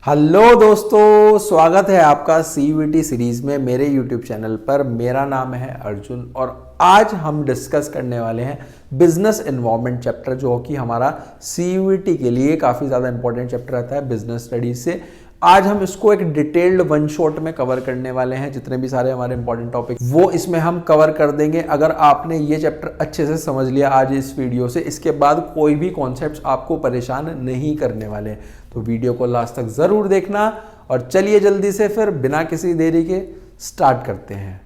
Hello दोस्तों, स्वागत है आपका सीयूईटी सीरीज में मेरे यूट्यूब चैनल पर। मेरा नाम है अर्जुन और आज हम डिस्कस करने वाले हैं बिजनेस एनवायरनमेंट चैप्टर, जो कि हमारा सीयूईटी के लिए काफ़ी ज़्यादा इंपॉर्टेंट चैप्टर रहता है बिजनेस स्टडीज से। आज हम इसको एक डिटेल्ड वन शॉट में कवर करने वाले हैं। जितने भी सारे हमारे इंपॉर्टेंट टॉपिक वो इसमें हम कवर कर देंगे। अगर आपने ये चैप्टर अच्छे से समझ लिया आज इस वीडियो से, इसके बाद कोई भी कॉन्सेप्ट्स आपको परेशान नहीं करने वाले, तो वीडियो को लास्ट तक जरूर देखना। और चलिए जल्दी से फिर बिना किसी देरी के स्टार्ट करते हैं।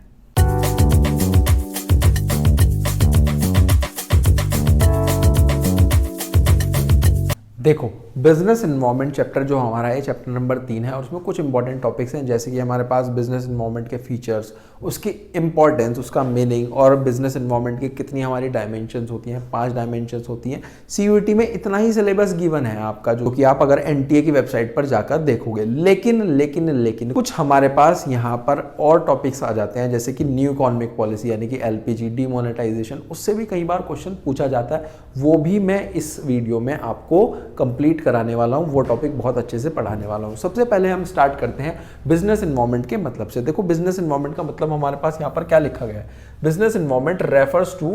देखो, बिजनेस एनवायरनमेंट चैप्टर जो हमारा है चैप्टर नंबर 3 है और उसमें कुछ इंपॉर्टेंट टॉपिक्स हैं, जैसे कि हमारे पास बिजनेस एनवायरनमेंट के फीचर्स, उसकी इंपॉर्टेंस, उसका मीनिंग और बिजनेस एनवायरनमेंट की कितनी हमारी डायमेंशंस होती हैं। 5 डायमेंशंस होती हैं। सीयूईटी में इतना ही सिलेबस गिवन है आपका, जो कि आप अगर एनटीए की वेबसाइट पर जाकर देखोगे। लेकिन कुछ हमारे पास यहाँ पर और टॉपिक्स आ जाते हैं, जैसे कि न्यू इकोनॉमिक पॉलिसी यानी कि एलपीजी, डीमोनेटाइजेशन, उससे भी कई बार क्वेश्चन पूछा जाता है। वो भी मैं इस वीडियो में आपको कंप्लीट कराने वाला हूं, वो टॉपिक बहुत अच्छे से पढ़ाने वाला हूं। सबसे पहले हम स्टार्ट करते हैं बिजनेस एनवायरनमेंट के मतलब से। देखो, बिजनेस एनवायरनमेंट का मतलब हमारे पास यहां पर क्या लिखा गया है। Business environment refers to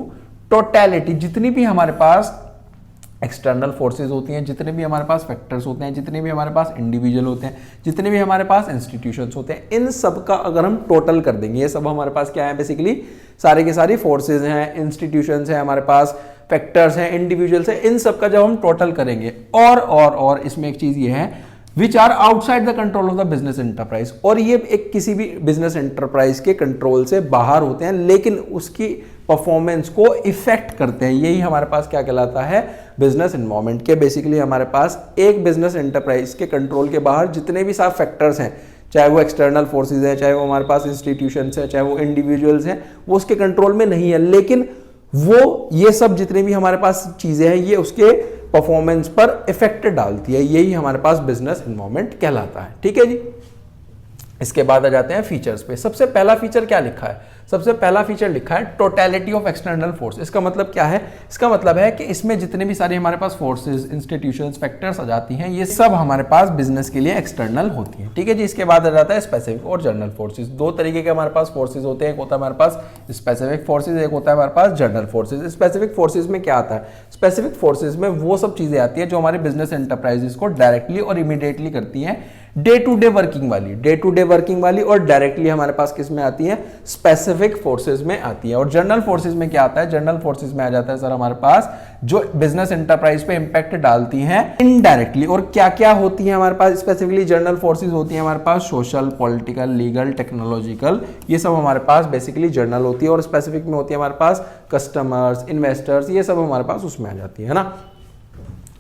totality, जितनी भी हमारे पास एक्सटर्नल फोर्सेज होती हैं, जितने भी हमारे पास फैक्टर्स होते हैं, जितने भी हमारे पास इंडिविजुअल होते हैं, जितने भी हमारे पास इंस्टीट्यूशंस होते हैं, इन सब का अगर हम टोटल कर देंगे, ये सब हमारे पास क्या है, बेसिकली सारे के सारी फोर्सेज हैं, इंस्टीट्यूशंस हैं, हमारे पास फैक्टर्स हैं, इंडिविजुअल्स हैं, इन सब का जब हम टोटल करेंगे और इसमें एक चीज ये है, which are outside the control of the business enterprise, और ये एक किसी भी बिजनेस एंटरप्राइज के कंट्रोल से बाहर होते हैं, लेकिन उसकी परफॉर्मेंस को इफेक्ट करते हैं। यही हमारे पास क्या कहलाता है, बिजनेस एनवायरनमेंट के। बेसिकली हमारे पास एक बिजनेस एंटरप्राइज के कंट्रोल के बाहर जितने भी सारे फैक्टर्स हैं, चाहे वो एक्सटर्नल फोर्सेज हैं, चाहे वो हमारे पास इंस्टीट्यूशंस हैं, चाहे वो इंडिविजुअल्स हैं, वो उसके कंट्रोल में नहीं है, लेकिन वो ये सब जितने भी हमारे पास चीजें हैं, ये उसके परफॉर्मेंस पर इफेक्ट डालती है। यही हमारे पास बिजनेस एनवायरनमेंट कहलाता है। ठीक है जी। इसके बाद आ जाते हैं फीचर्स पे। सबसे पहला फीचर क्या लिखा है, सबसे पहला फीचर लिखा है टोटलिटी ऑफ एक्सटर्नल फोर्स। इसका मतलब क्या है, इसका मतलब है कि इसमें जितने भी सारे हमारे पास फोर्सेस, इंस्टीट्यूशंस, फैक्टर्स आ जाती हैं, ये सब हमारे पास बिजनेस के लिए एक्सटर्नल होती हैं। ठीक है जी। इसके बाद आ जाता है स्पेसिफिक और जनरल फोर्सेस। दो तरीके के हमारे पास फोर्सेज होते हैं, एक होता है हमारे पास स्पेसिफिक फोर्सेज, एक होता है हमारे पास जनरल फोर्सेज। स्पेसिफिक फोर्सेज में क्या आता है, स्पेसिफिक फोर्सेज में वो सब चीजें आती है जो हमारे बिजनेस एंटरप्राइजेस को डायरेक्टली और इमीडिएटली करती हैं, डे टू डे वर्किंग वाली, और डायरेक्टली हमारे पास किस में आती है, स्पेसिफिक फोर्सेज में आती है। और जनरल फोर्सेज में क्या आता है, जनरल फोर्सेज में आ जाता है सर हमारे पास जो बिजनेस एंटरप्राइज पे इंपैक्ट डालती हैं इनडायरेक्टली। और क्या क्या होती है हमारे पास स्पेसिफिकली जनरल फोर्सेज होती है हमारे पास, सोशल, पॉलिटिकल, लीगल, टेक्नोलॉजिकल, ये सब हमारे पास बेसिकली जनरल होती है। और स्पेसिफिक में होती है हमारे पास कस्टमर्स, इन्वेस्टर्स, ये सब हमारे पास उसमें आ जाती है ना।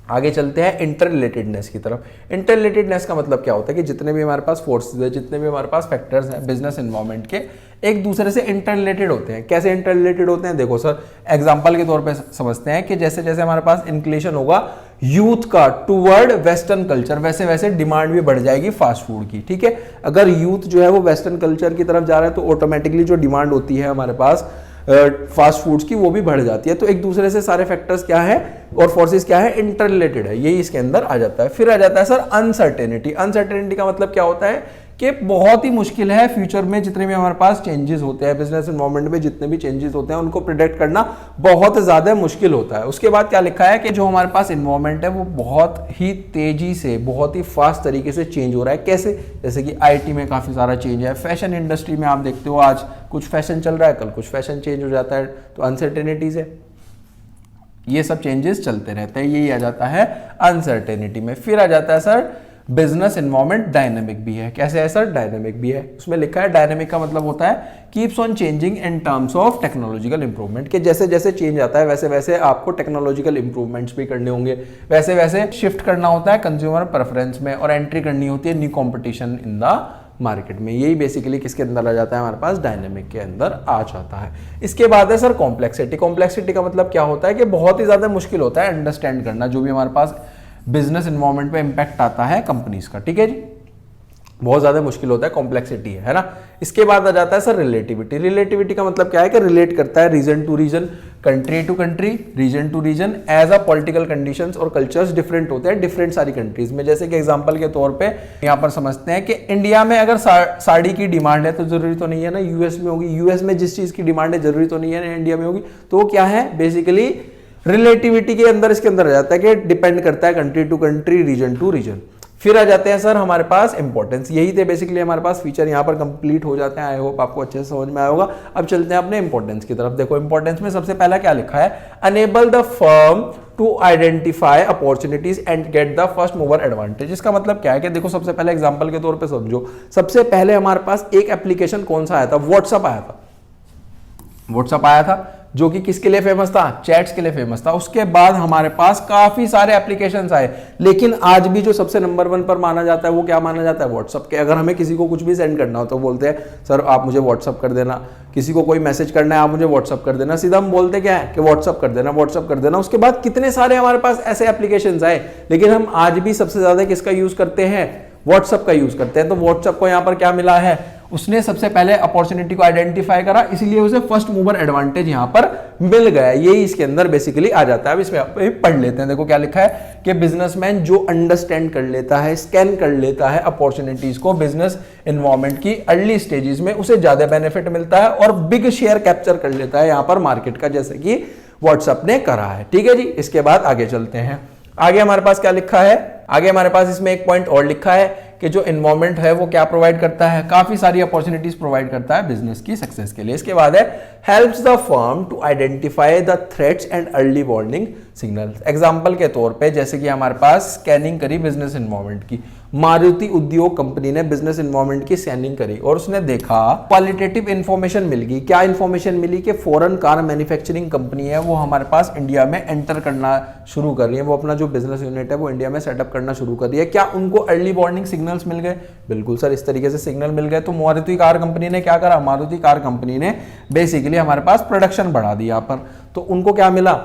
आगे चलते हैं इंटर रिलेटेडनेस की तरफ। इंटर रिलेटेडनेस का मतलब क्या होता है कि जितने भी हमारे पास फोर्सेज है, जितने भी हमारे पास फैक्टर्स हैं बिजनेस एनवायरनमेंट के, एक दूसरे से इंटर रिलेटेड होते हैं। कैसे इंटर रिलेटेड होते हैं, देखो सर, एग्जांपल के तौर पे समझते हैं कि जैसे जैसे हमारे पास इंक्लेशन होगा यूथ का टूवर्ड वेस्टर्न कल्चर, वैसे वैसे डिमांड भी बढ़ जाएगी फास्ट फूड की। ठीक है। अगर यूथ जो है वो वेस्टर्न कल्चर की तरफ जा रहा है, तो ऑटोमेटिकली जो डिमांड होती है हमारे पास फास्ट फूड्स की, वो भी बढ़ जाती है। तो एक दूसरे से सारे फैक्टर्स क्या है और फोर्सेस क्या है, इंटर रिलेटेड है। यही इसके अंदर आ जाता है। फिर आ जाता है सर अनसर्टेनिटी। अनसर्टेनिटी का मतलब क्या होता है कि बहुत ही मुश्किल है फ्यूचर में जितने भी हमारे पास चेंजेस होते हैं बिजनेस एनवायरनमेंट में, जितने भी चेंजेस होते हैं उनको प्रिडिक्ट करना बहुत ज्यादा मुश्किल होता है। उसके बाद क्या लिखा है कि जो हमारे पास एनवायरनमेंट है वो बहुत ही तेजी से, बहुत ही फास्ट तरीके से चेंज हो रहा है। कैसे, जैसे कि आईटी में काफी सारा चेंज है, फैशन इंडस्ट्री में आप देखते हो आज कुछ फैशन चल रहा है, कल कुछ फैशन चेंज हो जाता है, तो अनसर्टेनिटीज है, ये सब चेंजेस चलते रहते हैं। यही आ जाता है अनसर्टेनिटी में। फिर आ जाता है सर बिजनेस एनवायरनमेंट डायनेमिक भी है। कैसे है सर, डायनेमिक भी है। उसमें लिखा है डायनेमिक का मतलब होता है keeps on changing in terms of technological improvement, के जैसे जैसे चेंज आता है वैसे वैसे आपको टेक्नोलॉजिकल इंप्रूवमेंट्स भी करने होंगे, वैसे वैसे शिफ्ट करना होता है कंज्यूमर प्रेफरेंस में, और एंट्री करनी होती है new competition in the market में। यही बेसिकली किसके अंदर आ जाता है, हमारे पास डायनेमिक के अंदर आ जाता है। इसके बाद है सर कॉम्प्लेक्सिटी। कॉम्प्लेक्सिटी का मतलब क्या होता है कि बहुत ही ज्यादा मुश्किल होता है अंडरस्टैंड करना जो भी हमारे पास बिजनेस एनवायरनमेंट पे इंपैक्ट आता है कंपनीज का। ठीक है जी। बहुत ज्यादा मुश्किल होता है, कॉम्प्लेक्सिटी है ना। इसके बाद आ जाता है सर रिलेटिविटी। रिलेटिविटी का मतलब क्या है कि रिलेट करता है region to region, country to country, region to region, as a political conditions और कल्चर्स डिफरेंट होते हैं डिफरेंट सारी कंट्रीज में। जैसे कि एग्जांपल के तौर पे यहाँ पर समझते हैं कि इंडिया में अगर साड़ी की डिमांड है तो जरूरी तो नहीं है ना यूएस में होगी, यूएस में जिस चीज की डिमांड है जरूरी तो नहीं है ना इंडिया में होगी। तो क्या है बेसिकली रिलेटिविटी के अंदर इसके अंदर आ जाता है कि डिपेंड करता है country to country, region to region. फिर आ जाते हैं सर हमारे पास इंपॉर्टेंस। यही थे बेसिकली हमारे पास फीचर, यहाँ पर कंप्लीट हो जाते हैं। आई होप आपको अच्छे से समझ में आया होगा। अब चलते हैं अपने इंपॉर्टेंस की तरफ। देखो इंपॉर्टेंस में सबसे पहला क्या लिखा है, enable the firm to identify opportunities and get the first mover advantage. इसका मतलब क्या है कि देखो सबसे पहले एग्जांपल के तौर पे समझो, सबसे पहले हमारे पास एक एप्लीकेशन कौन सा आया था, व्हाट्सएप आया था। व्हाट्सएप आया था जो कि किसके लिए फेमस था, चैट्स के लिए फेमस था। उसके बाद हमारे पास काफी सारे एप्लीकेशंस आए, लेकिन आज भी जो सबसे नंबर 1 पर माना जाता है वो क्या माना जाता है, व्हाट्सएप के। अगर हमें किसी को कुछ भी सेंड करना हो तो बोलते हैं सर आप मुझे व्हाट्सएप कर देना, किसी को कोई मैसेज करना है आप मुझे व्हाट्सएप कर देना, सीधा हम बोलते क्या है कि व्हाट्सएप कर देना, व्हाट्सएप कर देना। उसके बाद कितने सारे हमारे पास ऐसे एप्लीकेशंस आए, लेकिन हम आज भी सबसे ज्यादा किसका यूज करते हैं, व्हाट्सएप का यूज करते हैं। तो व्हाट्सएप को यहाँ पर क्या मिला है, उसने सबसे पहले अपॉर्चुनिटी को आइडेंटिफाई करा, इसलिए उसे फर्स्ट मूवर एडवांटेज यहां पर मिल गया। यही इसके अंदर बेसिकली आ जाता है। अब इसमें आप पढ़ लेते हैं। देखो क्या लिखा है कि बिजनेसमैन जो अंडरस्टैंड कर लेता है, स्कैन कर लेता है अपॉर्चुनिटीज को बिजनेस एनवायरनमेंट की अर्ली स्टेजेस में, उसे ज्यादा बेनिफिट मिलता है और बिग शेयर कैप्चर कर लेता है यहां पर मार्केट का, जैसे कि व्हाट्सएप ने करा है। ठीक है जी। इसके बाद आगे चलते हैं। आगे हमारे पास क्या लिखा है, आगे हमारे पास इसमें एक पॉइंट और लिखा है कि जो एनवायरनमेंट है वो क्या प्रोवाइड करता है, काफी सारी अपॉर्चुनिटीज प्रोवाइड करता है बिजनेस की सक्सेस के लिए। इसके बाद है helps the firm to identify the threats and early warning signals. Example के तौर पे जैसे कि हमारे पास स्कैनिंग करी बिजनेस एनवायरनमेंट की, मारुति उद्योग कंपनी ने बिजनेस एनवायरनमेंट की स्कैनिंग करी और उसने देखा क्वालिटेटिव इंफॉर्मेशन मिल गई। क्या इंफॉर्मेशन मिली कि फॉरेन कार मैन्युफैक्चरिंग कंपनी है वो हमारे पास इंडिया में एंटर करना शुरू कर रही है, वो अपना जो बिजनेस यूनिट है वो इंडिया में सेटअप करना शुरू कर रही है। क्या उनको अर्ली वार्निंग सिग्नल्स मिल गए, बिल्कुल सर इस तरीके से सिग्नल मिल गए। तो मारुति कार कंपनी ने क्या करा, मारुति कार कंपनी ने बेसिकली हमारे पास प्रोडक्शन बढ़ा दिया यहाँ पर। तो उनको क्या मिला,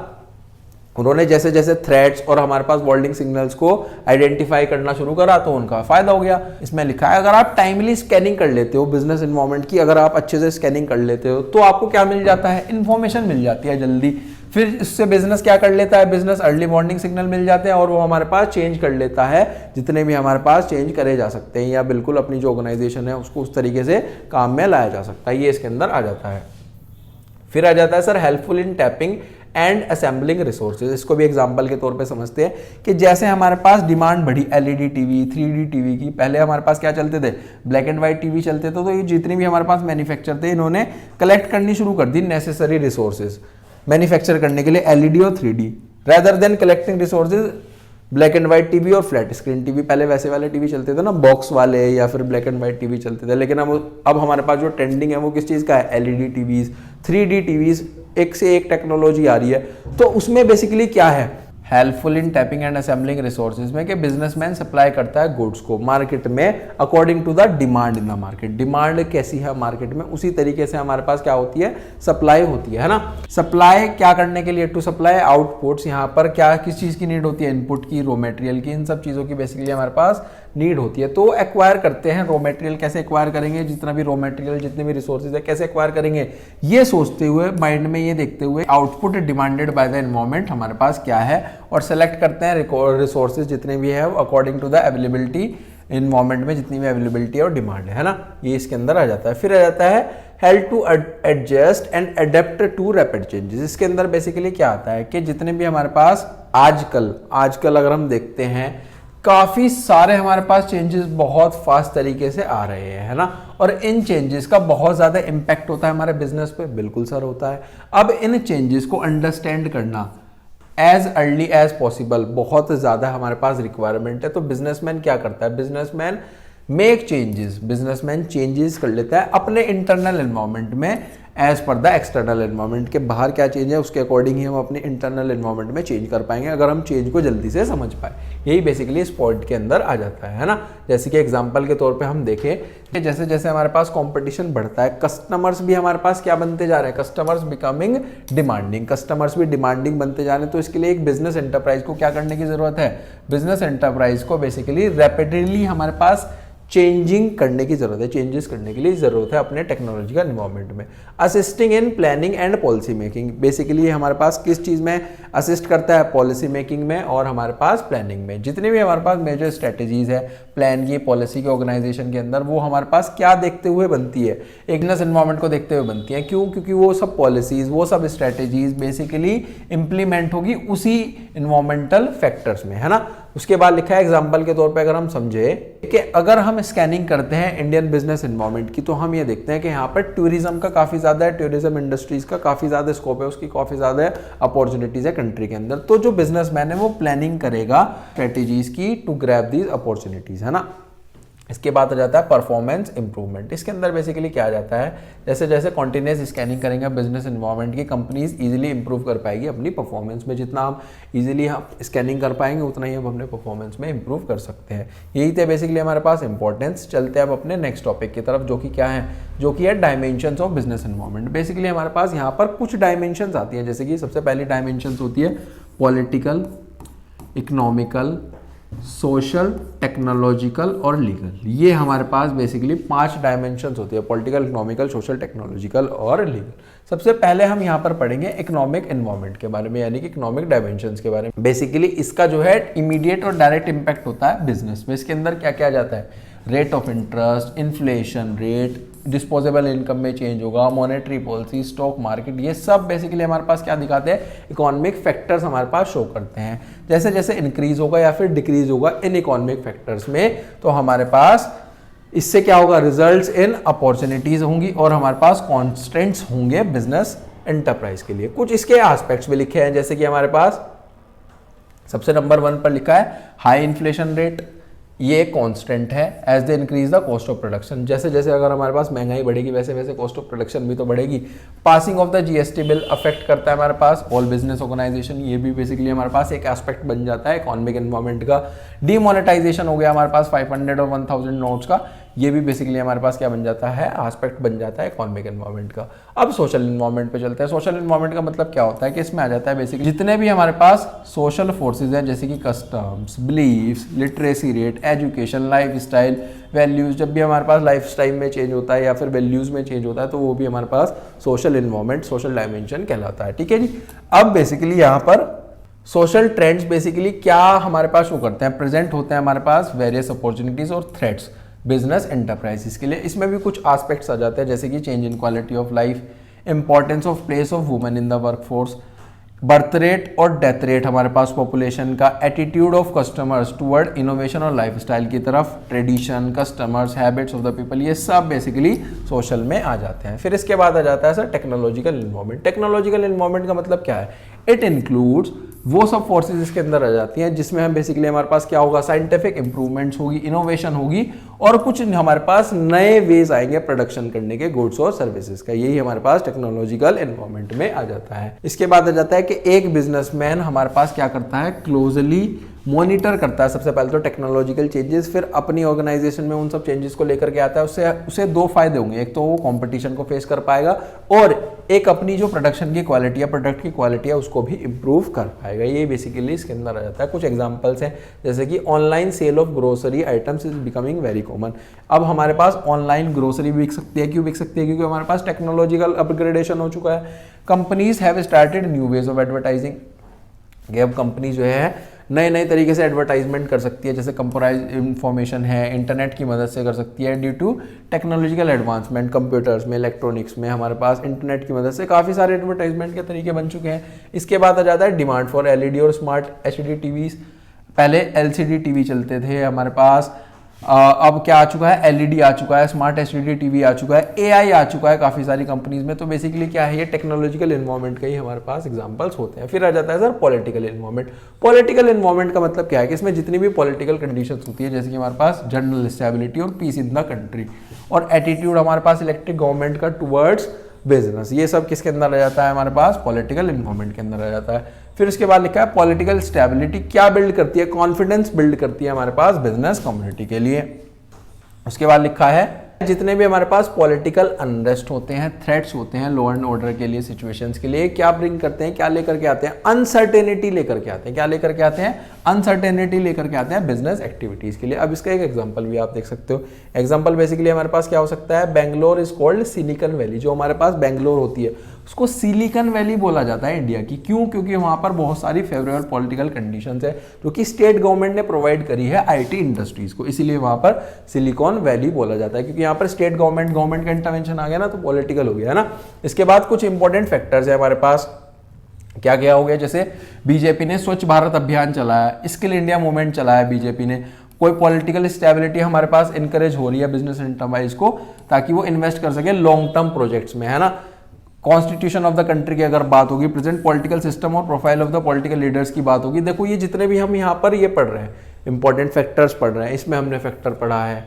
उन्होंने जैसे जैसे थ्रेट्स और हमारे पास वार्निंग सिग्नल्स को आइडेंटिफाई करना शुरू करा तो उनका फायदा हो गया। इसमें लिखा है अगर आप टाइमली स्कैनिंग कर लेते हो बिजनेस एनवायरनमेंट की, अगर आप अच्छे से स्कैनिंग कर लेते हो तो आपको क्या मिल जाता है, इंफॉर्मेशन मिल जाती है जल्दी। फिर इससे बिजनेस क्या कर लेता है, बिजनेस अर्ली वार्निंग सिग्नल मिल जाते हैं और वो हमारे पास चेंज कर लेता है, जितने भी हमारे पास चेंज करे जा सकते हैं या बिल्कुल अपनी जो ऑर्गेनाइजेशन है उसको उस तरीके से काम में लाया जा सकता है। ये इसके अंदर आ जाता है। फिर आ जाता है sir helpful in tapping and assembling resources. इसको भी एग्जांपल के तौर पे समझते हैं कि जैसे हमारे पास डिमांड बढ़ी एलईडी टीवी, 3D टीवी की, पहले हमारे पास क्या चलते थे, ब्लैक एंड व्हाइट टीवी चलते थे। तो ये जितने भी हमारे पास मैन्युफैक्चर थे इन्होंने कलेक्ट करनी शुरू कर दी नेसेसरी रिसोर्सेज मैन्युफैक्चर करने के लिए एलईडी और 3D, rather than collecting resources black and white TV और फ्लैट स्क्रीन टीवी। पहले वैसे वाले टीवी चलते थे ना, बॉक्स वाले या फिर ब्लैक एंड व्हाइट टीवी चलते थे, लेकिन अब हमारे पास जो ट्रेंडिंग है वो किस चीज़ का है, एलईडी टीवीज, 3D टीवीज, एक से एक टेक्नोलॉजी आ रही है। तो उसमें बेसिकली क्या है, helpful in tapping and assembling resources में कि बिजनेसमैन सप्लाई करता है गुड्स को मार्केट में according to the demand in the market. Demand कैसी है मार्केट में उसी तरीके से हमारे पास क्या होती है, सप्लाई होती है ना। सप्लाई क्या करने के लिए, टू सप्लाई आउटपुट्स। यहाँ पर क्या किस चीज़ की नीड होती है, इनपुट की, रॉ मटेरियल की, इन सब चीज़ों की बेसिकली हमारे पास नीड होती है। तो एक्वायर करते हैं रॉ मटेरियल, कैसे एक्वायर करेंगे, जितना भी रॉ मटेरियल जितने भी रिसोर्सेज है कैसे एक्वायर करेंगे, ये सोचते हुए माइंड में ये देखते हुए output demanded by the environment हमारे पास क्या है और सेलेक्ट करते हैं रिसोर्सेज जितने भी है according to the availability environment में जितनी भी अवेलेबिलिटी और डिमांड है ना, ये इसके अंदर आ जाता है। फिर आ जाता है help to adjust and adapt to rapid changes. इसके अंदर बेसिकली क्या आता है कि जितने भी हमारे पास आजकल अगर हम देखते हैं काफी सारे हमारे पास चेंजेस बहुत फास्ट तरीके से आ रहे हैं, है ना, और इन चेंजेस का बहुत ज्यादा इंपैक्ट होता है हमारे बिजनेस पे, बिल्कुल सर होता है। अब इन चेंजेस को अंडरस्टैंड करना एज अर्ली एज पॉसिबल बहुत ज्यादा हमारे पास रिक्वायरमेंट है। तो बिजनेसमैन क्या करता है, businessman make changes, businessman changes कर लेता है अपने इंटरनल एनवायरनमेंट में as per the external environment के बाहर क्या चेंज है उसके अकॉर्डिंग ही हम अपने इंटरनल एनवायरनमेंट में चेंज कर पाएंगे अगर हम चेंज को जल्दी से समझ पाए। यही बेसिकली इस पॉइंट के अंदर आ जाता है ना। जैसे कि एग्जांपल के तौर पे हम देखें कि जैसे जैसे हमारे पास कंपटीशन बढ़ता है, कस्टमर्स भी हमारे पास क्या बनते जा रहे हैं, कस्टमर्स बिकमिंग डिमांडिंग, कस्टमर्स भी डिमांडिंग बनते जा रहे हैं। तो इसके लिए एक बिजनेस एंटरप्राइज को क्या करने की जरूरत है, बिजनेस एंटरप्राइज को बेसिकली रैपिडली हमारे पास चेंजिंग करने की जरूरत है, चेंजेस करने के लिए जरूरत है अपने टेक्नोलॉजिकल इन्वायरमेंट में। Assisting in planning and policy making, basically हमारे पास किस चीज़ में असिस्ट करता है, पॉलिसी मेकिंग में और हमारे पास प्लानिंग में। जितने भी हमारे पास मेजर स्ट्रेटेजीज है प्लान की, पॉलिसी के, ऑर्गेनाइजेशन के अंदर, वो हमारे पास क्या देखते हुए बनती है, एक बिजनेस इन्वायरमेंट को देखते हुए बनती है। क्यों? क्योंकि वो सब पॉलिसीज, वो सब स्ट्रेटेजीज बेसिकली इंप्लीमेंट होगी उसी इन्वायरमेंटल फैक्टर्स में, है ना। उसके बाद लिखा है एग्जांपल के तौर पे अगर हम समझे कि अगर हम स्कैनिंग करते हैं इंडियन बिजनेस एनवायरनमेंट की, तो हम ये देखते हैं कि यहाँ पर टूरिज्म का काफ़ी ज़्यादा है, टूरिज्म इंडस्ट्रीज़ का काफ़ी ज़्यादा स्कोप है, उसकी काफ़ी ज़्यादा अपॉर्चुनिटीज़ है कंट्री के अंदर। तो जो बिजनेसमैन है वो प्लानिंग करेगा स्ट्रेटेजीज़ की टू ग्रैब दीज अपॉर्चुनिटीज़, है ना। इसके बाद आ जाता है परफॉर्मेंस इंप्रूवमेंट। इसके अंदर बेसिकली क्या आ जाता है, जैसे जैसे कॉन्टिन्यूस स्कैनिंग करेंगे बिजनेस एनवायरनमेंट की, कंपनीज इजीली इंप्रूव कर पाएगी अपनी परफॉर्मेंस में। जितना हम इजीली हम स्कैनिंग कर पाएंगे उतना ही हम अपने परफॉर्मेंस में इंप्रूव कर सकते हैं। यही थे बेसिकली हमारे पास इंपॉर्टेंस। चलते हैं अब अपने नेक्स्ट टॉपिक की तरफ, जो कि क्या है, जो कि है dimensions of business environment. Basically हमारे पास यहाँ पर कुछ डायमेंशंस आती हैं, जैसे कि सबसे पहली डायमेंशंस होती है पॉलिटिकल, इकोनॉमिकल, सोशल, टेक्नोलॉजिकल और लीगल। ये हमारे पास बेसिकली 5 डायमेंशंस होती है, पॉलिटिकल, इकोनॉमिकल, सोशल, टेक्नोलॉजिकल और लीगल। सबसे पहले हम यहाँ पर पढ़ेंगे इकोनॉमिक एनवायरनमेंट के बारे में, यानी कि इकोनॉमिक डायमेंशंस के बारे में। बेसिकली इसका जो है इमीडिएट और डायरेक्ट इंपैक्ट होता है बिजनेस में। इसके अंदर क्या क्या जाता है, rate of interest, inflation rate, disposable income में चेंज होगा, मॉनेटरी पॉलिसी, स्टॉक मार्केट, ये सब बेसिकली हमारे पास क्या दिखाते हैं, इकोनॉमिक फैक्टर्स हमारे पास शो करते हैं। जैसे जैसे इंक्रीज होगा या फिर डिक्रीज होगा इन इकोनॉमिक फैक्टर्स में, तो हमारे पास इससे क्या होगा, रिजल्ट्स इन अपॉर्चुनिटीज होंगी और हमारे पास कॉन्स्टेंट्स होंगे बिजनेस एंटरप्राइज के लिए। कुछ इसके एस्पेक्ट्स भी लिखे हैं, जैसे कि हमारे पास सबसे नंबर 1 पर लिखा है हाई इन्फ्लेशन रेट। ये कांस्टेंट है as they increase the cost of production. जैसे जैसे अगर हमारे पास महंगाई बढ़ेगी वैसे वैसे कॉस्ट ऑफ प्रोडक्शन भी तो बढ़ेगी। Passing of the GST bill affect करता है हमारे पास ऑल बिजनेस ऑर्गेनाइजेशन, ये भी बेसिकली हमारे पास एक एस्पेक्ट बन जाता है इकोनॉमिक एनवायरनमेंट का। डीमोनेटाइजेशन हो गया हमारे पास 500 और 1000 नोट्स का, ये भी बेसिकली हमारे पास क्या बन जाता है, एस्पेक्ट बन जाता है इकोनॉमिक एनवायरनमेंट का। अब सोशल एनवायरनमेंट पे चलते हैं। सोशल एनवायरनमेंट का मतलब क्या होता है कि इसमें आ जाता है बेसिकली जितने भी हमारे पास सोशल फोर्सेज हैं, जैसे कि customs, beliefs, literacy rate, education, life style, values. जब भी हमारे पास लाइफ स्टाइल में चेंज होता है या फिर वैल्यूज में चेंज होता है तो वो भी हमारे पास सोशल एनवायरनमेंट, सोशल डायमेंशन कहलाता है। ठीक है जी। अब बेसिकली यहाँ पर सोशल ट्रेंड्स बेसिकली क्या हमारे पास शो करते हैं, प्रेजेंट होते हैं हमारे पास वेरियस अपॉर्चुनिटीज और थ्रेट्स बिजनेस एंटरप्राइजेस के लिए। इसमें भी कुछ एस्पेक्ट्स आ जाते हैं, जैसे कि change in quality of life, importance of place of women in the workforce, birth rate और डेथ रेट हमारे पास पॉपुलेशन का, attitude of customers toward innovation और लाइफस्टाइल की तरफ, tradition, customers, habits of the people, ये सब बेसिकली सोशल में आ जाते हैं। फिर इसके बाद आ जाता है sir technological environment. Technological environment का मतलब क्या है, इट इंक्लूड्स वो सब फोर्सेज इसके अंदर आ जाती हैं जिसमें हम बेसिकली हमारे पास क्या होगा, साइंटिफिक इंप्रूवमेंट्स होगी, इनोवेशन होगी और कुछ हमारे पास नए वेज आएंगे प्रोडक्शन करने के गुड्स और सर्विसेज का। यही हमारे पास टेक्नोलॉजिकल एनवायरनमेंट में आ जाता है। इसके बाद आ जाता है कि एक बिजनेसमैन हमारे पास क्या करता है, क्लोजली मॉनिटर करता है सबसे पहले तो टेक्नोलॉजिकल चेंजेस, फिर अपनी ऑर्गेनाइजेशन में उन सब चेंजेस को लेकर के आता है। उससे उसे 2 फायदे होंगे, एक तो वो कंपटीशन को फेस कर पाएगा और एक अपनी जो प्रोडक्शन की क्वालिटी है, प्रोडक्ट की क्वालिटी है, उसको भी इंप्रूव कर पाएगा। ये बेसिकली इसके अंदर आ जाता है। कुछ एग्जांपल्स हैं, जैसे कि online sale of grocery items is becoming very common. अब हमारे पास ऑनलाइन ग्रोसरी बिक सकती है। क्यों बिक सकती है? क्योंकि हमारे पास टेक्नोलॉजिकल अपग्रेडेशन हो चुका है। Companies have started new ways of advertising. अब कंपनी जो है नए नए तरीके से एडवर्टाइजमेंट कर सकती है, जैसे कंप्यूटराइज इंफॉर्मेशन है, इंटरनेट की मदद से कर सकती है। Due to technological advancement, computers में, इलेक्ट्रॉनिक्स में हमारे पास इंटरनेट की मदद से काफ़ी सारे एडवर्टाइजमेंट के तरीके बन चुके हैं। इसके बाद आ जाता है डिमांड फॉर एलईडी और स्मार्ट एचडी टीवीज। पहले एलसीडी टीवी चलते थे हमारे पास, अब क्या आ चुका है, एलईडी आ चुका है, स्मार्ट एचडी टीवी आ चुका है, एआई आ चुका है काफ़ी सारी कंपनीज में। तो बेसिकली क्या है, ये टेक्नोलॉजिकल एनवायरनमेंट का ही हमारे पास एग्जांपल्स होते हैं। फिर आ जाता है sir political environment. Political environment का मतलब क्या है कि इसमें जितनी भी पॉलिटिकल कंडीशंस होती है, जैसे कि हमारे पास जनरल स्टेबिलिटी और पीस इन द कंट्री और एटीट्यूड हमारे पास इलेक्टेड गवर्नमेंट का टुवर्ड्स बिजनेस, ये सब किसके अंदर आ जाता है, हमारे पास पॉलिटिकल एनवायरनमेंट के अंदर आ जाता है। फिर उसके बाद लिखा है पॉलिटिकल स्टेबिलिटी क्या बिल्ड करती है, कॉन्फिडेंस बिल्ड करती है हमारे पास बिजनेस कम्युनिटी के लिए। उसके बाद लिखा है जितने भी हमारे पास पॉलिटिकल अनरेस्ट होते हैं, थ्रेट्स होते हैं लॉ एंड ऑर्डर के लिए, सिचुएशंस के लिए, क्या ब्रिंग करते हैं, क्या लेकर के आते हैं, अनसर्टेनिटी लेकर के आते हैं। क्या लेकर के आते हैं? अनसर्टेनिटी लेकर के आते हैं बिजनेस एक्टिविटीज के लिए। अब इसका एक एग्जांपल भी आप देख सकते हो। एग्जांपल बेसिकली हमारे पास क्या हो सकता है? Bangalore is called silicon valley. जो हमारे पास बेंगलोर होती है उसको सिलिकॉन वैली बोला जाता है इंडिया की। क्यों? क्योंकि वहां पर बहुत सारी फेवरेबल पॉलिटिकल कंडीशंस है जो कि स्टेट गवर्नमेंट ने प्रोवाइड करी है आईटी इंडस्ट्रीज को, इसीलिए वहां पर सिलिकॉन वैली बोला जाता है। क्योंकि यहाँ पर स्टेट गवर्नमेंट का इंटरवेंशन आ गया ना, तो पॉलिटिकल हो गया है ना। इसके बाद कुछ इंपॉर्टेंट फैक्टर्स है हमारे पास, क्या क्या हो गया? जैसे बीजेपी ने स्वच्छ भारत अभियान चलाया, स्किल इंडिया मूवमेंट चलाया बीजेपी ने, कोई पॉलिटिकल स्टेबिलिटी हमारे पास इंकरेज हो रही है बिजनेस एंटरप्राइज को, ताकि वो इन्वेस्ट कर सके लॉन्ग टर्म प्रोजेक्ट्स में, है ना। कॉन्स्टिट्यूशन ऑफ द कंट्री की अगर बात होगी, प्रेजेंट पॉलिटिकल सिस्टम और profile of the political leaders की बात होगी। देखो ये जितने भी हम यहाँ पर ये पढ़ रहे हैं, इंपॉर्टेंट फैक्टर्स पढ़ रहे हैं, इसमें हमने फैक्टर पढ़ा है,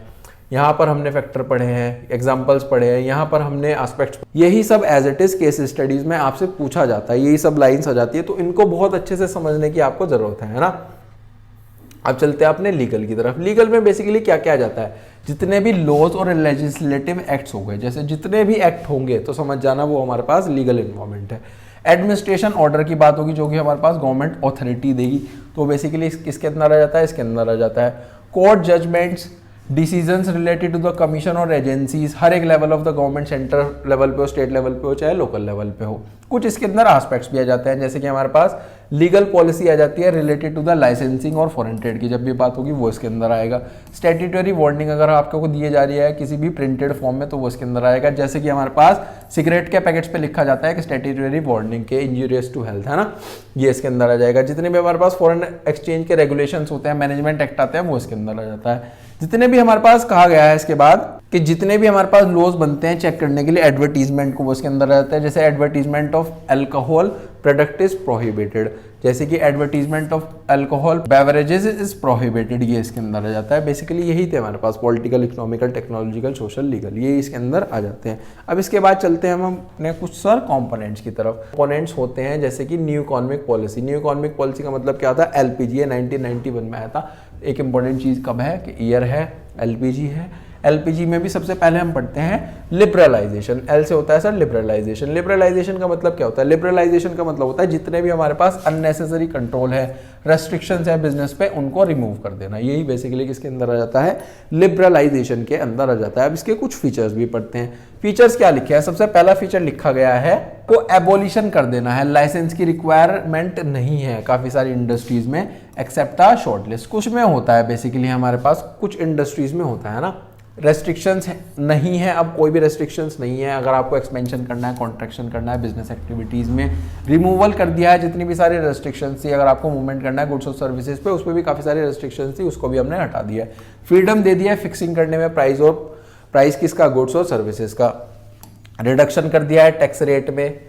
यहाँ पर हमने फैक्टर पढ़े हैं, एग्जाम्पल्स पढ़े हैं, यहाँ पर हमने एस्पेक्ट्स, यही सब as it is case studies में आपसे पूछा जाता है, यही सब लाइन्स आ जाती है, तो इनको बहुत अच्छे से समझने की आपको जरूरत है ना। अब चलते हैं अपने लीगल की तरफ। लीगल में बेसिकली क्या क्या आ जाता है? जितने भी लॉज और लेजिस्लेटिव एक्ट्स हो गए, जैसे जितने भी एक्ट होंगे तो समझ जाना वो हमारे पास लीगल इन्वॉल्वमेंट है। एडमिनिस्ट्रेशन ऑर्डर की बात होगी जो कि हमारे पास गवर्नमेंट ऑथोरिटी देगी, तो बेसिकली किसके अंदर आ जाता है? इसके अंदर आ जाता है। Court judgments, decisions related to the commission और एजेंसीज, हर एक level of the government, centre level पे हो, स्टेट लेवल पे हो, चाहे लोकल लेवल पे हो। कुछ इसके अंदर एस्पेक्ट्स भी आ जाते हैं, जैसे कि हमारे पास लीगल पॉलिसी आ जाती है रिलेटेड टू द लाइसेंसिंग और फॉरेन ट्रेड की, जब भी बात होगी वो इसके अंदर आएगा। स्टैट्यूटरी वार्निंग अगर आपको दिए जा रही है किसी भी प्रिंटेड फॉर्म में, तो वो इसके अंदर आएगा। जैसे कि हमारे पास सिगरेट के पैकेट्स पे लिखा जाता है कि स्टैट्यूटरी वार्निंग के इंजूरियस टू हेल्थ, है ना, ये इसके अंदर आ जाएगा। जितने भी हमारे पास फॉरेन एक्सचेंज के रेगुलेशंस होते हैं, मैनेजमेंट एक्ट आते हैं, वो इसके अंदर आ जाता है। जितने भी हमारे पास कहा गया है इसके बाद कि जितने भी हमारे पास लॉज बनते हैं चेक करने के लिए एडवर्टीजमेंट को, वो इसके अंदर आ जाता है। जैसे advertisement of alcohol product is prohibited, जैसे कि advertisement of alcohol beverages is prohibited, ये इसके अंदर आ जाता है। बेसिकली यही थे हमारे पास political, economical, technological, social, legal, ये इसके अंदर आ जाते हैं। अब इसके बाद चलते हैं हम अपने कुछ सर कॉम्पोनेंट्स की तरफ। कॉम्पोनेंट्स होते हैं जैसे कि new economic policy. New economic policy का मतलब क्या होता है? एलपीजी, ये 1991 में आया था। एक इंपॉर्टेंट चीज कब है कि ईयर है, एलपीजी है। एलपीजी में भी सबसे पहले हम पढ़ते हैं लिबरलाइजेशन। एल से होता है सर लिबरलाइजेशन। लिबरलाइजेशन का मतलब क्या होता है? लिबरलाइजेशन का मतलब होता है जितने भी हमारे पास अननेसेसरी कंट्रोल है, रेस्ट्रिक्शंस है बिजनेस पे, उनको रिमूव कर देना। यही बेसिकली किसके अंदर आ जाता है? लिबरलाइजेशन के अंदर आ जाता है। अब इसके कुछ फीचर्स भी पढ़ते हैं। फीचर्स क्या लिखे हैं? सबसे पहला फीचर लिखा गया है को एबोलिशन कर देना है। लाइसेंस की रिक्वायरमेंट नहीं है काफी सारी इंडस्ट्रीज में, एक्सेप्ट अ शॉर्टलिस्ट। कुछ में होता है बेसिकली हमारे पास, कुछ इंडस्ट्रीज में होता है ना। रेस्ट्रिक्शंस नहीं है, अब कोई भी रेस्ट्रिक्शंस नहीं है। अगर आपको एक्सपेंशन करना है, कॉन्ट्रैक्शन करना है बिजनेस एक्टिविटीज़ में, रिमूवल कर दिया है जितनी भी सारी रेस्ट्रिक्शंस थी। अगर आपको मूवमेंट करना है गुड्स और सर्विसेज पे, उस पर भी काफ़ी सारी रेस्ट्रिक्शंस थी, उसको भी हमने हटा दिया है। फ्रीडम दे दिया है फिक्सिंग करने में प्राइस, और प्राइस किसका? गुड्स और सर्विसेज का। रिडक्शन कर दिया है टैक्स रेट में,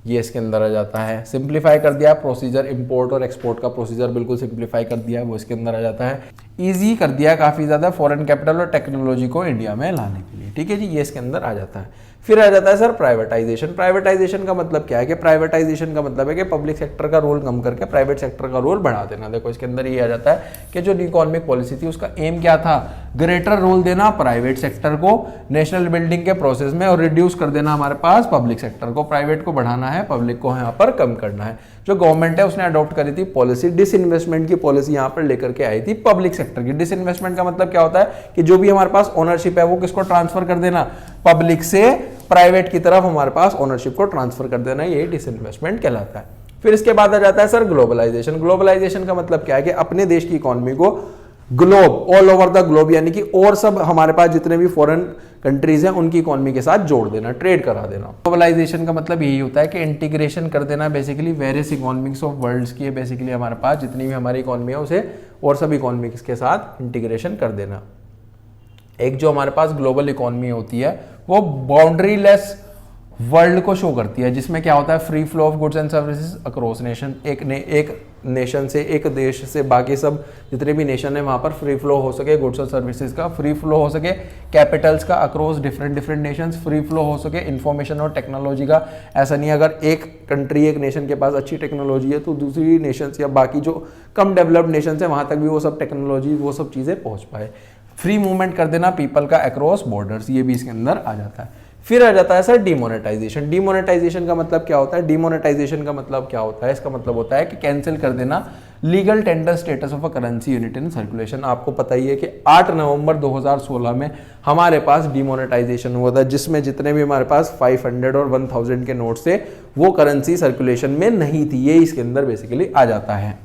ये इसके अंदर आ जाता है। सिंप्लीफाई कर दिया प्रोसीजर, इंपोर्ट और एक्सपोर्ट का प्रोसीजर बिल्कुल सिंप्लीफाई कर दिया है, वो इसके अंदर आ जाता है। इजी कर दिया काफ़ी ज़्यादा फॉरेन कैपिटल और टेक्नोलॉजी को इंडिया में लाने के लिए, ठीक है जी, ये इसके अंदर आ जाता है। फिर आ जाता है सर प्राइवेटाइजेशन। प्राइवेटाइजेशन का मतलब क्या है कि प्राइवेटाइजेशन का मतलब है कि पब्लिक सेक्टर का रोल कम करके प्राइवेट सेक्टर का रोल बढ़ा देना। देखो इसके अंदर ये आ जाता है कि जो न्यू इकोनॉमिक पॉलिसी थी उसका एम क्या था? ग्रेटर रोल देना प्राइवेट सेक्टर को नेशनल बिल्डिंग के प्रोसेस में, और रिड्यूस कर देना हमारे पास पब्लिक सेक्टर को। प्राइवेट को बढ़ाना है, पब्लिक को यहाँ पर कम करना है। जो गवर्नमेंट है उसने अडॉप्ट करी थी पॉलिसी, डिसइन्वेस्टमेंट की पॉलिसी यहाँ पर लेकर के आई थी पब्लिक सेक्टर की। डिसइन्वेस्टमेंट का मतलब क्या होता है कि जो भी हमारे पास ओनरशिप है वो किसको ट्रांसफर कर देना? पब्लिक से प्राइवेट की तरफ हमारे पास ओनरशिप को ट्रांसफर कर देना, ये डिसइन्वेस्टमेंट कहलाता है। फिर इसके बाद आ जाता है सर ग्लोबलाइजेशन। ग्लोबलाइजेशन का मतलब क्या है कि अपने देश की इकोनॉमी को globe, all over the globe, यानी कि और सब हमारे पास जितने भी फॉरेन कंट्रीज हैं उनकी इकोनॉमी के साथ जोड़ देना, ट्रेड करा देना। ग्लोबलाइजेशन का मतलब यही होता है कि इंटीग्रेशन कर देना basically various economics of worlds की, बेसिकली हमारे पास जितनी भी हमारी इकोनॉमी है उसे और सब इकोनॉमिक्स के साथ इंटीग्रेशन कर देना। एक जो हमारे पास ग्लोबल इकोनॉमी होती है वो बाउंड्री लेस वर्ल्ड को शो करती है, जिसमें क्या होता है? Free flow of goods and services across nation. एक नेशन से, एक देश से बाकी सब जितने भी नेशन है वहाँ पर फ्री फ्लो हो सके गुड्स और सर्विसेज का, फ्री फ्लो हो सके कैपिटल्स का across different Nations, free flow हो सके इंफॉर्मेशन और टेक्नोलॉजी का। ऐसा नहीं अगर एक कंट्री, एक नेशन के पास अच्छी टेक्नोलॉजी है तो दूसरी नेशंस या बाकी जो कम डेवलप्ड नेशन है वहाँ तक भी वो सब टेक्नोलॉजी, वो सब चीज़ें पहुँच पाए। फ्री मूवमेंट कर देना पीपल का अक्रॉस बॉर्डर्स, ये भी इसके अंदर आ जाता है। फिर आ जाता है सर डीमोनेटाइजेशन। डीमोनेटाइजेशन का मतलब क्या होता है? डीमोनेटाइजेशन का मतलब क्या होता है? इसका मतलब होता है कि कैंसिल कर देना legal tender status of a currency unit in circulation. आपको पता ही है कि 8 नवंबर 2016 में हमारे पास डीमोनेटाइजेशन हुआ था, जिसमें जितने भी हमारे पास 500 और 1000 के नोट्स थे वो करेंसी सर्कुलेशन में नहीं थी। ये इसके अंदर बेसिकली आ जाता है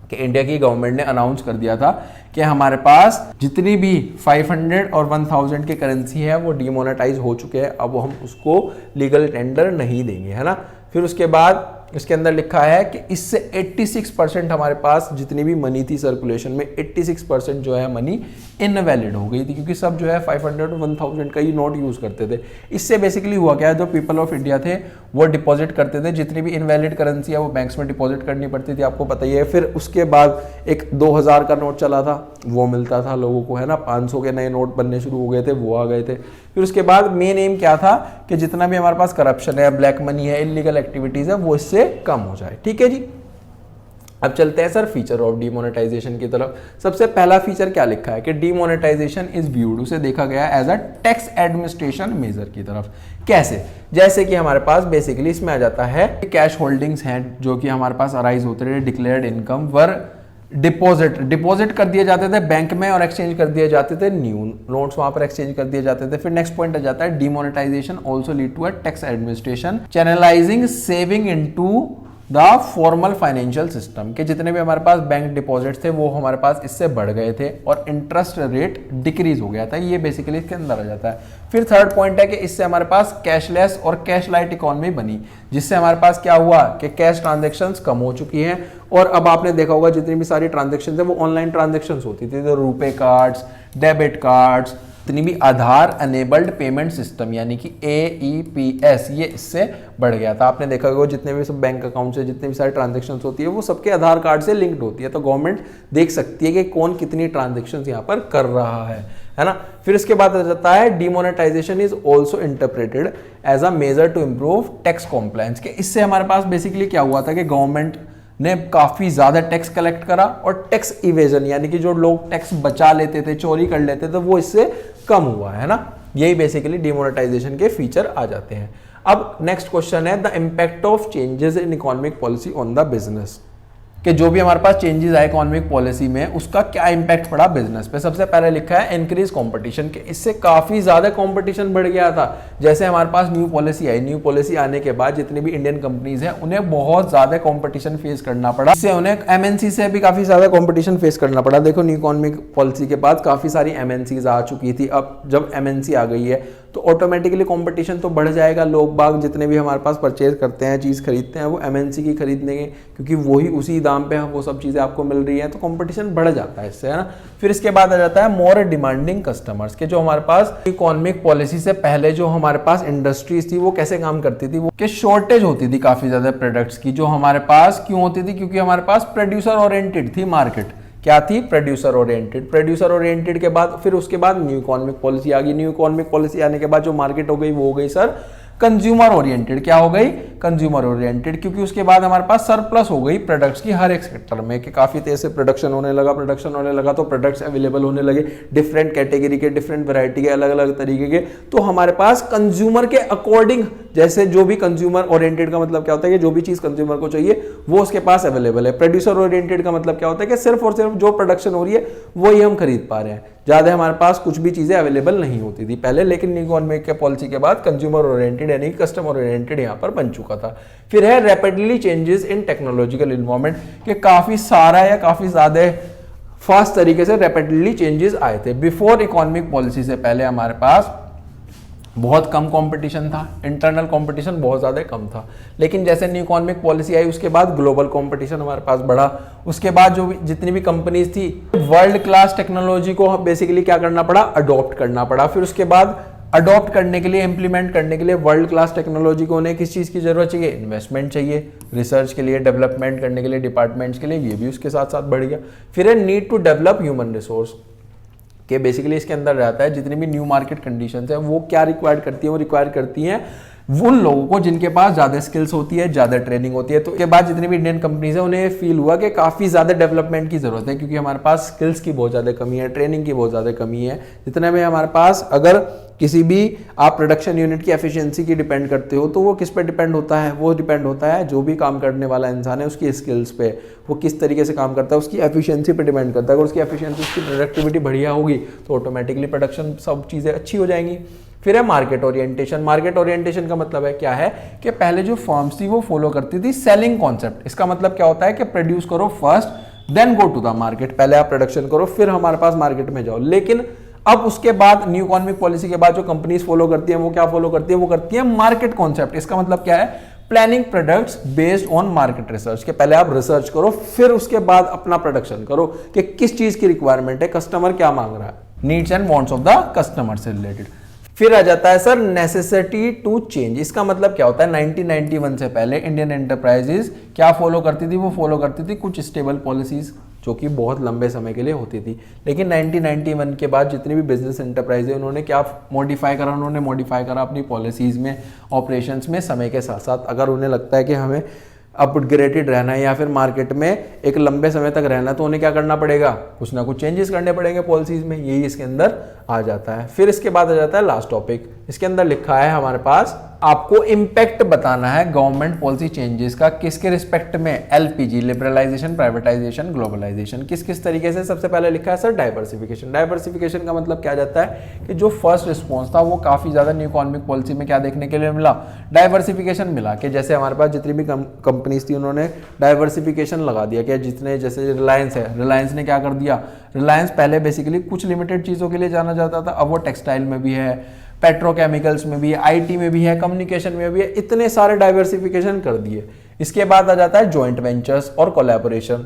कि इंडिया की गवर्नमेंट ने अनाउंस कर दिया था कि हमारे पास जितनी भी 500 और 1000 की करेंसी है वो डीमोनेटाइज हो चुके हैं, अब हम उसको लीगल टेंडर नहीं देंगे, है ना। फिर उसके बाद इसके अंदर लिखा है कि इससे 86% हमारे पास जितनी भी मनी थी सर्कुलेशन में, 86% जो है मनी इनवैलिड हो गई थी, क्योंकि सब जो है 500 और 1000 का ही नोट यूज करते थे। इससे बेसिकली हुआ क्या, जो पीपल ऑफ इंडिया थे वो डिपॉजिट करते थे, जितनी भी इनवैलिड करेंसी है वो बैंक्स में डिपॉजिट करनी पड़ती थी, आपको पता ही है। फिर उसके बाद एक 2000 का नोट चला था, वो मिलता था लोगों को, है ना। 500 के नए नोट बनने शुरू हो गए थे, वो आ गए थे। फिर उसके बाद मेन एम क्या था कि जितना भी हमारे पास करप्शन है, ब्लैक मनी है, इलीगल एक्टिविटीज है, वो इससे कम हो जाए। ठीक है जी। अब चलते हैं सर फीचर ऑफ डीमोनेटाइजेशन की तरफ। सबसे पहला फीचर क्या लिखा है कि डीमोनेटाइजेशन इज व्यूड, उसे देखा गया as a tax administration measure की तरफ। कैसे? जैसे कि हमारे पास बेसिकली इसमें आ जाता है कैश होल्डिंग्स हैं जो कि हमारे पास अराइज होते रहे, डिक्लेयर्ड इनकम वर डिपॉजिट कर दिए जाते थे बैंक में और एक्सचेंज कर दिए जाते थे, न्यू नोट्स वहां पर एक्सचेंज कर दिए जाते थे। फिर नेक्स्ट पॉइंट आ जाता है demonetisation also lead to a tax administration channelising saving into the formal financial system, के जितने भी हमारे पास बैंक डिपॉजिट्स थे वो हमारे पास इससे बढ़ गए थे और इंटरेस्ट रेट डिक्रीज हो गया था। ये बेसिकली इसके अंदर आ जाता है। फिर थर्ड पॉइंट है कि इससे हमारे पास कैशलेस और कैश लाइट इकोनॉमी बनी, जिससे हमारे पास क्या हुआ कि कैश ट्रांजैक्शंस कम हो चुकी हैं और अब आपने देखा होगा जितनी भी सारी ट्रांजैक्शंस है वो ऑनलाइन ट्रांजैक्शंस होती थी, तो रुपे कार्ड्स, डेबिट कार्ड्स, जितनी भी आधार अनेबल्ड पेमेंट सिस्टम यानी कि AEPS, ये इससे बढ़ गया था। आपने देखा होगा जितने भी सब बैंक अकाउंट से जितने भी सारी ट्रांजैक्शंस होती है वो सबके आधार कार्ड से लिंक्ड होती है, तो गवर्नमेंट देख सकती है कि कौन कितनी ट्रांजैक्शंस यहाँ पर कर रहा है ना। फिर इसके बाद आ जाता है demonetisation is also interpreted as a measure to improve tax compliance, के इससे हमारे पास बेसिकली क्या हुआ था कि गवर्नमेंट ने काफी ज्यादा टैक्स कलेक्ट करा और टैक्स इवेजन यानी कि जो लोग टैक्स बचा लेते थे, चोरी कर लेते थे, वो इससे कम हुआ है ना। यही बेसिकली डीमोनेटाइजेशन के फीचर आ जाते हैं। अब नेक्स्ट क्वेश्चन है the impact of changes in economic policy on the business, कि जो भी हमारे पास चेंजेस आए इकोनॉमिक पॉलिसी में उसका क्या इंपैक्ट पड़ा बिजनेस पे। सबसे पहले लिखा है इंक्रीज कंपटीशन, के इससे काफी ज्यादा कंपटीशन बढ़ गया था। जैसे हमारे पास न्यू पॉलिसी आई, न्यू पॉलिसी आने के बाद जितनी भी इंडियन कंपनीज हैं उन्हें बहुत ज्यादा कंपटीशन फेस करना पड़ा, इससे उन्हें MNC से भी काफी ज्यादा कंपटीशन फेस करना पड़ा। देखो न्यू इकोनॉमिक पॉलिसी के बाद काफी सारी MNCs आ चुकी थी, अब जब MNC आ गई है तो ऑटोमेटिकली कंपटीशन तो बढ़ जाएगा। लोग बाग जितने भी हमारे पास परचेज करते हैं, चीज़ खरीदते हैं, वो MNC की खरीदेंगे क्योंकि वही उसी दाम पे वो सब चीज़ें आपको मिल रही हैं, तो कंपटीशन बढ़ जाता है इससे, है ना। फिर इसके बाद आ जाता है मोर डिमांडिंग कस्टमर्स, के जो हमारे पास इकोनॉमिक पॉलिसी से पहले जो हमारे पास इंडस्ट्रीज थी वो कैसे काम करती थी, वो कि शॉर्टेज होती थी काफ़ी ज़्यादा प्रोडक्ट्स की, जो हमारे पास क्यों होती थी, क्योंकि हमारे पास प्रोड्यूसर ओरिएंटेड थी मार्केट। क्या थी? Producer oriented. प्रोड्यूसर ओरिएंटेड के बाद फिर उसके बाद न्यू इकोनॉमिक पॉलिसी आ गई। न्यू इकोनॉमिक पॉलिसी आने के बाद जो मार्केट हो गई वो हो गई सर कंज्यूमर ओरिएंटेड। क्या हो गई? कंज्यूमर ओरिएंटेड, क्योंकि उसके बाद हमारे पास सरप्लस हो गई प्रोडक्ट्स की हर एक सेक्टर में, कि काफी तेज से प्रोडक्शन होने लगा तो प्रोडक्ट्स अवेलेबल होने लगे डिफरेंट कैटेगरी के, डिफरेंट वैरायटी के, अलग अलग तरीके के। तो हमारे पास कंज्यूमर के अकॉर्डिंग, जैसे जो भी कंज्यूमर ओरिएंटेड का मतलब क्या होता है कि जो भी चीज कंज्यूमर को चाहिए वो उसके पास अवेलेबल है। प्रोड्यूसर ओरिएंटेड का मतलब क्या होता है कि सिर्फ और सिर्फ जो प्रोडक्शन हो रही है वही हम खरीद पा रहे हैं, ज्यादा हमारे पास कुछ भी चीजें अवेलेबल नहीं होती थी पहले। लेकिन न्यू इकोनॉमिक के पॉलिसी के बाद कंज्यूमर ओरिएंटेड यानी कस्टमर ओरिएंटेड यहाँ पर बन चुका था। फिर है rapidly changes in technological environment, के काफी सारा या काफी ज्यादा फास्ट तरीके से रैपिडली चेंजेस आए थे। बिफोर इकोनॉमिक पॉलिसी से पहले हमारे पास बहुत कम कंपटीशन था, इंटरनल कंपटीशन बहुत ज़्यादा कम था। लेकिन जैसे न्यू इकोनॉमिक पॉलिसी आई उसके बाद ग्लोबल कंपटीशन हमारे पास बढ़ा। उसके बाद जो जितनी भी कंपनीज थी वर्ल्ड क्लास टेक्नोलॉजी को बेसिकली क्या करना पड़ा? अडॉप्ट करना पड़ा। फिर उसके बाद अडॉप्ट करने के लिए, इंप्लीमेंट करने के लिए वर्ल्ड क्लास टेक्नोलॉजी को उन्हें किस चीज़ की जरूरत चाहिए? इन्वेस्टमेंट चाहिए, रिसर्च के लिए, डेवलपमेंट करने के लिए, डिपार्टमेंट्स के लिए, ये भी उसके साथ साथ बढ़ गया। फिर है need to develop human resource, कि बेसिकली इसके अंदर रहता है जितनी भी न्यू मार्केट कंडीशंस है वो क्या रिक्वायर्ड करती है? वो रिक्वायर करती हैं उन लोगों को जिनके पास ज़्यादा स्किल्स होती है, ज़्यादा ट्रेनिंग होती है। तो उसके बाद जितनी भी इंडियन कंपनीज है उन्हें फील हुआ कि काफ़ी ज़्यादा डेवलपमेंट की ज़रूरत है, क्योंकि हमारे पास स्किल्स की बहुत ज़्यादा कमी है, ट्रेनिंग की बहुत ज़्यादा कमी है। जितने में हमारे पास अगर किसी भी आप प्रोडक्शन यूनिट की एफिशिएंसी की डिपेंड करते हो तो वो किस पे डिपेंड होता है, वो डिपेंड होता है जो भी काम करने वाला इंसान है उसकी स्किल्स पे, वो किस तरीके से काम करता है उसकी एफिशिएंसी पे डिपेंड करता है। अगर उसकी एफिशिएंसी, उसकी प्रोडक्टिविटी बढ़िया होगी तो ऑटोमेटिकली प्रोडक्शन सब चीज़ें अच्छी हो जाएंगी। फिर है मार्केट ओरिएंटेशन। मार्केट ओरिएंटेशन का मतलब है क्या है कि पहले जो फर्म्स थी वो फॉलो करती थी सेलिंग कॉन्सेप्ट। इसका मतलब क्या होता है कि प्रोड्यूस करो first then go to the market, पहले आप प्रोडक्शन करो फिर हमारे पास मार्केट में जाओ। लेकिन अब उसके बाद न्यू इकोनॉमिक पॉलिसी के बाद जो कंपनीज फॉलो करती हैं वो क्या फॉलो करती है, वो करती है मार्केट कॉन्सेप्ट। इसका मतलब क्या है, planning products based on market research, के पहले आप रिसर्च करो फिर उसके बाद अपना प्रोडक्शन करो कि किस चीज की रिक्वायरमेंट है, कस्टमर क्या मांग रहा है, needs and wants of the customer से रिलेटेड। फिर आ जाता है सर नेसेसिटी टू चेंज। इसका मतलब क्या होता है, 1991 से पहले इंडियन एंटरप्राइजेज क्या फॉलो करती थी, वो फॉलो करती थी कुछ स्टेबल पॉलिसीज जो कि बहुत लंबे समय के लिए होती थी। लेकिन 1991 के बाद जितनी भी बिजनेस एंटरप्राइज है उन्होंने क्या मॉडिफाई करा, उन्होंने मॉडिफाई करा अपनी पॉलिसीज में, ऑपरेशंस में समय के साथ साथ। अगर उन्हें लगता है कि हमें अपग्रेडेड रहना है या फिर मार्केट में एक लंबे समय तक रहना है तो उन्हें क्या करना पड़ेगा, कुछ ना कुछ चेंजेस करने पड़ेंगे पॉलिसीज में, यही इसके अंदर आ जाता है। फिर इसके बाद आ जाता है लास्ट टॉपिक। इसके अंदर लिखा है हमारे पास आपको इम्पैक्ट बताना है गवर्नमेंट पॉलिसी चेंजेस का किसके रिस्पेक्ट में, एलपीजी, लिबरलाइजेशन, प्राइवेटाइजेशन, ग्लोबलाइजेशन, किस किस तरीके से। सबसे पहले लिखा है सर डाइवर्सिफिकेशन। डाइवर्सिफिकेशन का मतलब क्या जाता है कि जो फर्स्ट रिस्पॉन्स था वो काफी ज्यादा न्यू इकोनॉमिक पॉलिसी में क्या देखने के लिए मिला, डाइवर्सिफिकेशन मिला। कि जैसे हमारे पास जितनी भी कंपनीज थी उन्होंने डाइवर्सिफिकेशन लगा दिया कि जितने, जैसे रिलायंस है, रिलायंस ने क्या कर दिया, रिलायंस पहले बेसिकली कुछ लिमिटेड चीजों के लिए जाना जाता था, अब वो टेक्सटाइल में भी है, पेट्रोकेमिकल्स में भी है, आईटी में भी है, कम्युनिकेशन में भी है, इतने सारे डाइवर्सिफिकेशन कर दिए। इसके बाद आ जाता है जॉइंट वेंचर्स और कोलैबोरेशन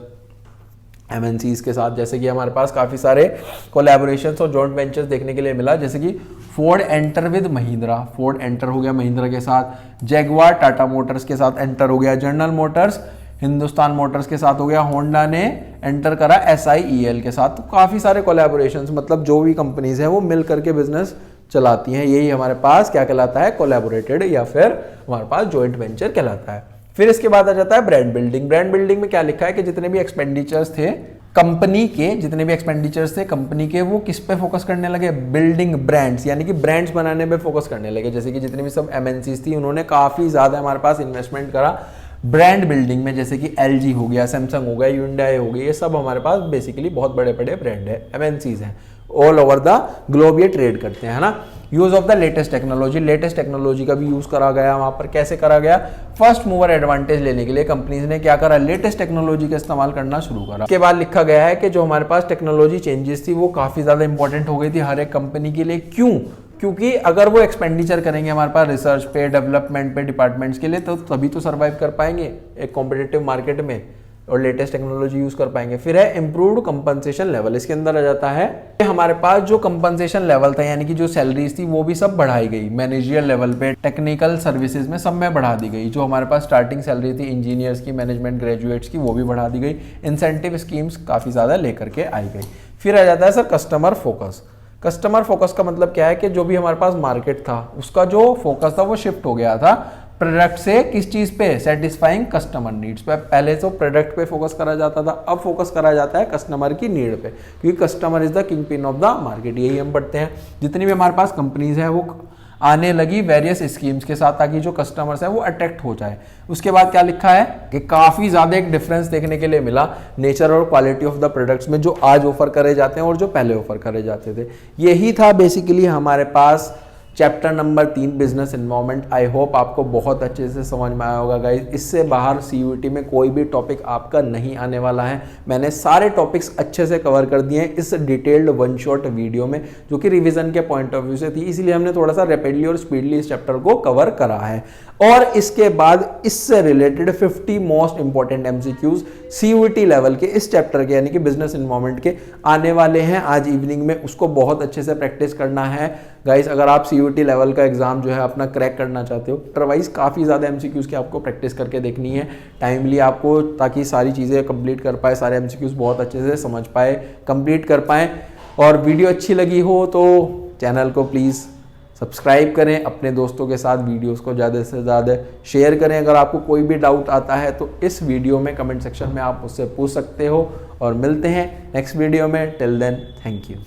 एमएनसीज के साथ। जैसे कि हमारे पास काफी सारे कोलैबोरेशंस और जॉइंट वेंचर्स देखने के लिए मिला, जैसे कि Ford enter with Mahindra, Ford enter हो गया महिंद्रा के साथ, जैगवार टाटा मोटर्स के साथ एंटर हो गया, जनरल मोटर्स हिंदुस्तान मोटर्स के साथ हो गया, होंडा ने एंटर करा SIEL के साथ। तो काफी सारे कोलैबोरेशंस, मतलब जो भी कंपनीज हैं वो मिल करके बिजनेस चलाती हैं, यही हमारे पास क्या कहलाता है, कोलैबोरेटेड या फिर हमारे पास जॉइंट वेंचर कहलाता है। फिर इसके बाद आ जाता है ब्रांड बिल्डिंग। ब्रांड बिल्डिंग में क्या लिखा है कि जितने भी एक्सपेंडिचर्स थे कंपनी के, जितने भी एक्सपेंडिचर्स थे कंपनी के, वो किस पे फोकस करने लगे, बिल्डिंग ब्रांड्स, यानी कि ब्रांड्स बनाने पे फोकस करने लगे। जैसे कि जितनी भी सब MNCs थी उन्होंने काफी ज्यादा हमारे पास इन्वेस्टमेंट करा ब्रांड बिल्डिंग में, जैसे कि LG हो गया, सैमसंग हो गया, ह्यूंडई हो गई, ये सब हमारे पास बेसिकली बहुत बड़े बड़े ब्रांड है, MNCs हैं, ऑल ओवर द ग्लोब ये ट्रेड करते हैं, है ना। Use of the latest technology, latest technology का भी यूज करा गया वहां पर। कैसे करा गया, फर्स्ट मूवर एडवांटेज लेने के लिए कंपनीज ने क्या करा, लेटेस्ट टेक्नोलॉजी का इस्तेमाल करना शुरू करा। उसके बाद लिखा गया है कि जो हमारे पास टेक्नोलॉजी चेंजेस थी वो काफी ज्यादा इंपॉर्टेंट हो गई थी हर एक कंपनी के लिए। क्यों, क्योंकि अगर वो एक्सपेंडिचर करेंगे हमारे पास रिसर्च पे, डेवलपमेंट पे, डिपार्टमेंट्स के लिए, तो तभी तो सर्वाइव कर पाएंगे एक कॉम्पिटिटिव मार्केट में और लेटेस्ट टेक्नोलॉजी यूज कर पाएंगे। फिर है इंप्रूव्ड कंपनसेशन लेवल। इसके अंदर आ जाता है कि हमारे पास जो कंपनसेशन लेवल था, यानी कि जो सैलरीज थी वो भी सब बढ़ाई गई, मैनेजरियल लेवल पे, टेक्निकल सर्विसेज में सब में बढ़ा दी गई। जो हमारे पास स्टार्टिंग सैलरी थी इंजीनियर्स की, मैनेजमेंट ग्रेजुएट्स की, वो भी बढ़ा दी गई। इंसेंटिव स्कीम्स काफी ज्यादा लेकर के आई गई। फिर आ जाता है sir customer focus. Customer focus का मतलब क्या है कि जो भी हमारे पास मार्केट था उसका जो फोकस था वो शिफ्ट हो गया था प्रोडक्ट से किस चीज पे, सेटिस्फाइंग कस्टमर नीड्स पे। पहले तो प्रोडक्ट पे फोकस करा जाता था, अब फोकस करा जाता है कस्टमर की नीड पे, क्योंकि customer is the king pin of the market, यही हम पढ़ते हैं। जितनी भी हमारे पास कंपनीज है वो आने लगी वेरियस स्कीम्स के साथ ताकि जो कस्टमर्स है वो अट्रैक्ट हो जाए। उसके बाद क्या लिखा है कि काफी ज्यादा एक डिफरेंस देखने के लिए मिला नेचर और क्वालिटी ऑफ द प्रोडक्ट्स में, जो आज ऑफर करे जाते हैं और जो पहले ऑफर करे जाते थे। यही था बेसिकली हमारे पास chapter number 3 business environment. I hope आपको बहुत अच्छे से समझ में आया होगा गाइज। इससे बाहर CUET में कोई भी टॉपिक आपका नहीं आने वाला है। मैंने सारे टॉपिक्स अच्छे से कवर कर दिए हैं इस डिटेल्ड वन शॉट वीडियो में, जो कि रिवीजन के पॉइंट ऑफ व्यू से थी, इसलिए हमने थोड़ा सा रैपिडली और स्पीडली इस चैप्टर को कवर करा है। और इसके बाद इससे related 50 most important MCQs CUET level के इस चैप्टर के, यानी कि बिजनेस एनवायरनमेंट के, आने वाले हैं आज इवनिंग में। उसको बहुत अच्छे से प्रैक्टिस करना है गाइस अगर आप CUET लेवल का एग्जाम जो है अपना क्रैक करना चाहते हो। अदरवाइज काफ़ी ज़्यादा MCQs की आपको प्रैक्टिस करके देखनी है टाइमली आपको, ताकि सारी चीज़ें कंप्लीट कर पाए, सारे MCQs बहुत अच्छे से समझ पाए, कंप्लीट कर पाए। और वीडियो अच्छी लगी हो तो चैनल को प्लीज़ सब्सक्राइब करें, अपने दोस्तों के साथ वीडियोस को ज़्यादा से ज़्यादा शेयर करें। अगर आपको कोई भी डाउट आता है तो इस वीडियो में कमेंट सेक्शन में आप उससे पूछ सकते हो, और मिलते हैं नेक्स्ट वीडियो में। Till then, thank you.